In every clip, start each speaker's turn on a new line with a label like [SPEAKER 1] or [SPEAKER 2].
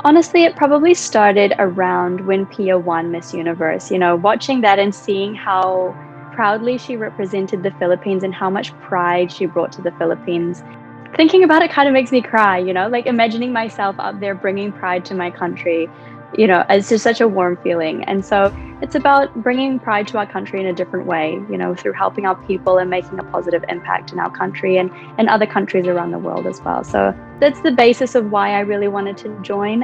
[SPEAKER 1] Honestly, it probably started around when Pia won Miss Universe, watching that and seeing how proudly she represented the Philippines and how much pride she brought to the Philippines. Thinking about it kind of makes me cry, like imagining myself up there bringing pride to my country, it's just such a warm feeling. And so it's about bringing pride to our country in a different way, through helping our people and making a positive impact in our country and other countries around the world as well. So that's the basis of why I really wanted to join.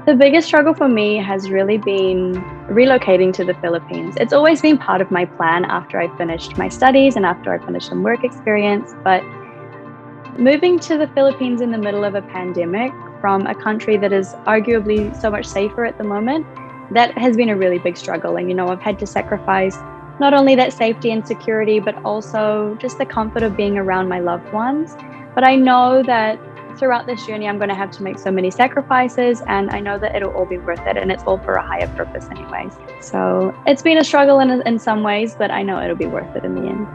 [SPEAKER 1] The biggest struggle for me has really been relocating to the Philippines. It's always been part of my plan after I finished my studies and after I finished some work experience, but moving to the Philippines in the middle of a pandemic from a country that is arguably so much safer at the moment, that has been a really big struggle. And, I've had to sacrifice not only that safety and security, but also just the comfort of being around my loved ones. But I know that throughout this journey, I'm going to have to make so many sacrifices, and I know that it'll all be worth it, and it's all for a higher purpose anyways. So it's been a struggle in some ways, but I know it'll be worth it in the end.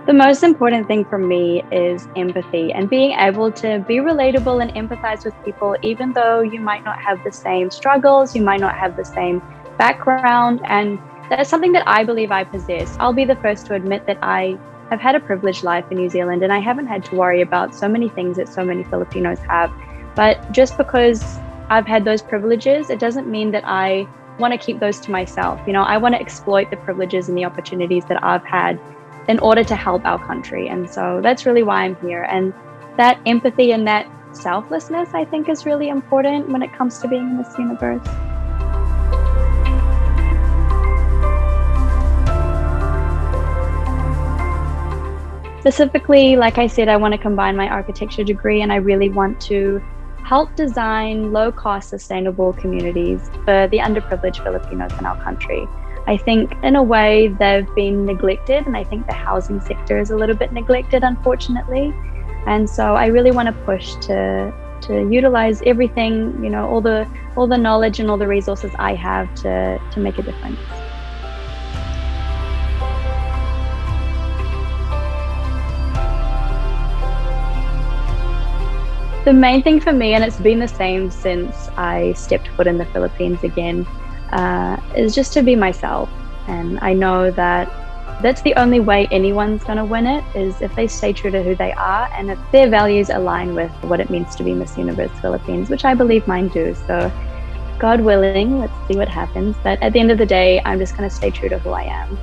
[SPEAKER 1] The most important thing for me is empathy and being able to be relatable and empathize with people, even though you might not have the same struggles, you might not have the same background. And that's something that I believe I possess. I'll be the first to admit that I have had a privileged life in New Zealand and I haven't had to worry about so many things that so many Filipinos have. But just because I've had those privileges, it doesn't mean that I want to keep those to myself. I want to exploit the privileges and the opportunities that I've had in order to help our country. And so that's really why I'm here. And that empathy and that selflessness, I think, is really important when it comes to being in this universe. Specifically, like I said, I want to combine my architecture degree and I really want to help design low-cost, sustainable communities for the underprivileged Filipinos in our country. I think in a way they've been neglected, and I think the housing sector is a little bit neglected, unfortunately. And so I really want to push to utilize everything, all the knowledge and all the resources I have to make a difference. The main thing for me, and it's been the same since I stepped foot in the Philippines again, is just to be myself. And I know that that's the only way anyone's going to win it, is if they stay true to who they are and if their values align with what it means to be Miss Universe Philippines, which I believe mine do. So God willing, let's see what happens. But at the end of the day, I'm just going to stay true to who I am.